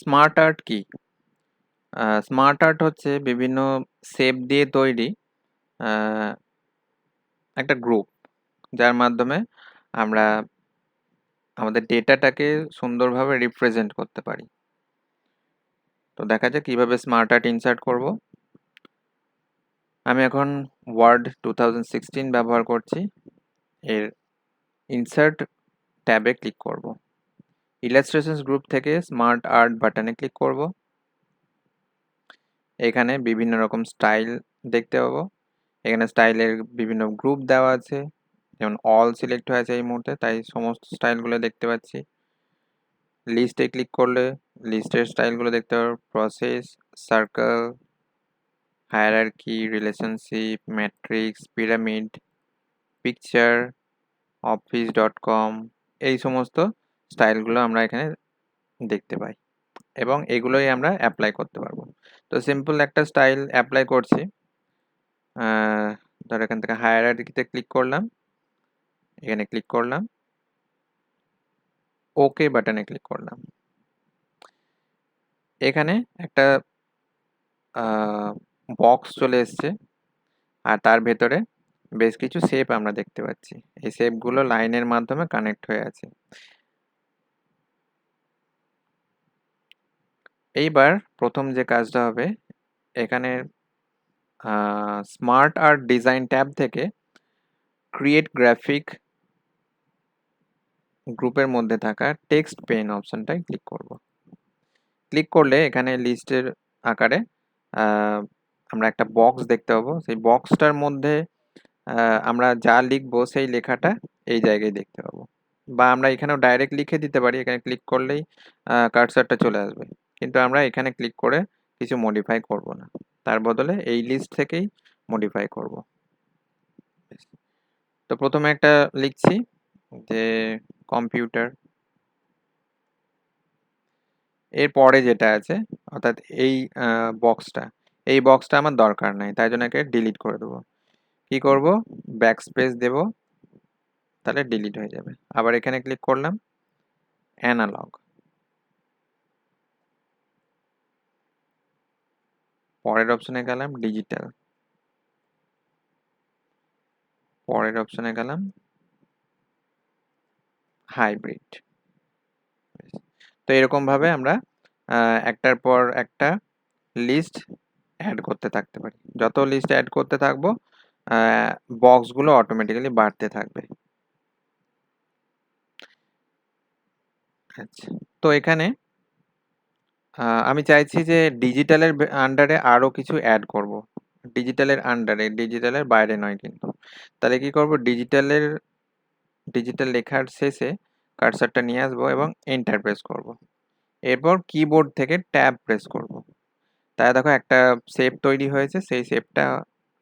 Smart art কি? Smart art হচ্ছে বিভিন্ন শেপ দিয়ে তৈরি আহ, একটা গ্রুপ, যার মাধ্যমে আমরা আমাদের ডেটাটাকে সুন্দরভাবে রিপ্রেজেন্ট করতে পারি। তো দেখা যাক কিভাবে স্মার্ট আর্ট ইনসার্ট করব। আমি এখন ওয়ার্ড 2016 ব্যবহার করছি। এর ইনসার্ট ট্যাবে ক্লিক করব। ইলাস্ট্রেশনস গ্রুপ থেকে স্মার্ট আর্ট বাটনে ক্লিক করব। এখানে বিভিন্ন রকম স্টাইল দেখতে পাবো। এখানে স্টাইলের বিভিন্ন গ্রুপ দেওয়া আছে, যেমন অল সিলেক্ট হয়ে আছে এই মুহূর্তে, তাই সমস্ত স্টাইলগুলো দেখতে পাচ্ছি। লিস্টে ক্লিক করলে লিস্টের স্টাইলগুলো দেখতে পাবো, process, circle, hierarchy, relationship, matrix, pyramid, picture, office.com, এই সমস্ত স্টাইলগুলো আমরা এখানে দেখতে পাই এবং এগুলোই আমরা অ্যাপ্লাই করতে পারবো। তো সিম্পল একটা স্টাইল অ্যাপ্লাই করছি। ধর এখান থেকে হায়ারার্কিতে ক্লিক করলাম, এখানে ক্লিক করলাম, ওকে বাটনে ক্লিক করলাম। এখানে একটা বক্স চলে এসছে আর তার ভেতরে বেশ কিছু শেপ আমরা দেখতে পাচ্ছি। এই শেপগুলো লাইনের মাধ্যমে কানেক্ট হয়ে আছে। এইবার প্রথম যে কাজটা হবে, এখানে স্মার্ট আর্ট ডিজাইন ট্যাব থেকে ক্রিয়েট গ্রাফিক গ্রুপের মধ্যে থাকা টেক্সট পেন অপশনটায় ক্লিক করব। ক্লিক করলে এখানে লিস্টের আকারে আমরা একটা বক্স দেখতে পাবো। সেই বক্সটার মধ্যে আমরা যা লিখবো সেই লেখাটা এই জায়গায় দেখতে পাবো, বা আমরা এখানেও ডাইরেক্ট লিখে দিতে পারি। এখানে ক্লিক করলেই কার্সারটা চলে আসবে, কিন্তু আমরা এখানে ক্লিক করে কিছু মডিফাই করব না, তার বদলে এই লিস্ট থেকেই মডিফাই করব। তো প্রথমে একটা লিখছি যে কম্পিউটার। এর পরে যেটা আছে, অর্থাৎ এই বক্সটা আমার দরকার নাই, তাই জন্য একে ডিলিট করে দেবো। কি করব, ব্যাক স্পেস দেব, তাহলে ডিলিট হয়ে যাবে। আবার এখানে ক্লিক করলাম, অ্যানালগ, পরের অপশনে গেলাম ডিজিটাল, পরের অপশনে গেলাম হাইব্রিড। তো এরকম ভাবে আমরা একটার পর একটা লিস্ট অ্যাড করতে থাকতে পারি। যত লিস্ট অ্যাড করতে থাকবো বক্সগুলো অটোমেটিক্যালি বাড়তে থাকবে। আচ্ছা, তো এখানে আমি চাইছি যে ডিজিটালের আন্ডারে আরো কিছু অ্যাড করব। ডিজিটালের আন্ডারে, ডিজিটালের বাইরে নয় কিন্তু। তাহলে কি করব, ডিজিটাল লেখার শেষে কার্সারটা নিয়ে আসবো এবং এন্টার প্রেস করব। এরপর কিবোর্ড থেকে ট্যাব প্রেস করব। তাই দেখো একটা শেপ তৈরি হয়েছে, সেই শেপটা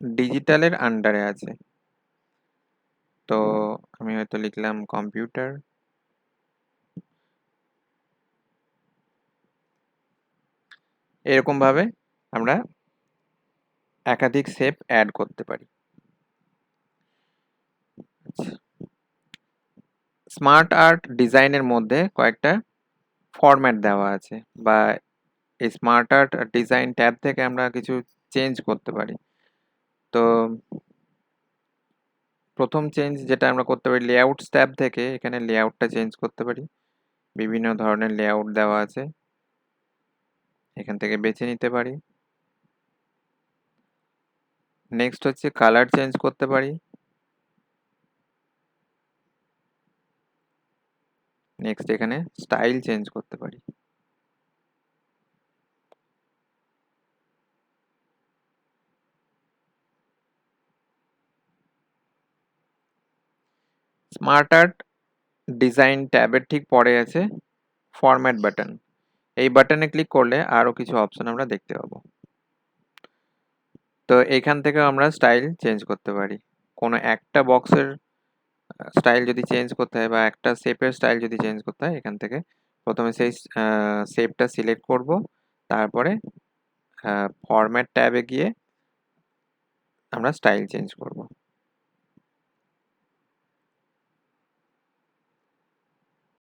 ডিজিটালের আন্ডারে আছে। তো আমি হয়তো লিখলাম কম্পিউটার। এরকম ভাবে আমরা একাধিক শেপ অ্যাড করতে পারি। স্মার্ট আর্ট ডিজাইনের মধ্যে কয়েকটা ফরম্যাট দেওয়া আছে, বা এই স্মার্ট আর্ট ডিজাইন ট্যাব থেকে আমরা কিছু চেঞ্জ করতে পারি। তো প্রথম চেঞ্জ যেটা আমরা করতে পারি, লেআউটস ট্যাব থেকে এখানে লেআউটটা চেঞ্জ করতে পারি। বিভিন্ন ধরনের লেআউট দেওয়া আছে, এখান থেকে বেছে নিতে পারি। নেক্সট হচ্ছে কালার চেঞ্জ করতে পারি। নেক্সট এখানে স্টাইল চেঞ্জ করতে পারি। স্মার্ট আর্ট ডিজাইন ট্যাবের ঠিক পরে আছে ফরম্যাট বাটন। এই বাটনে ক্লিক করলে আরো কিছু অপশন আমরা দেখতে পাবো। তো এখান থেকে আমরা স্টাইল চেঞ্জ করতে পারি। কোনো একটা বক্সের স্টাইল যদি চেঞ্জ করতে হয় বা একটা শেপের স্টাইল যদি চেঞ্জ করতে হয়, এখান থেকে প্রথমে সেই শেপটা সিলেক্ট করব, তারপরে ফরম্যাট ট্যাবে গিয়ে আমরা স্টাইল চেঞ্জ করব।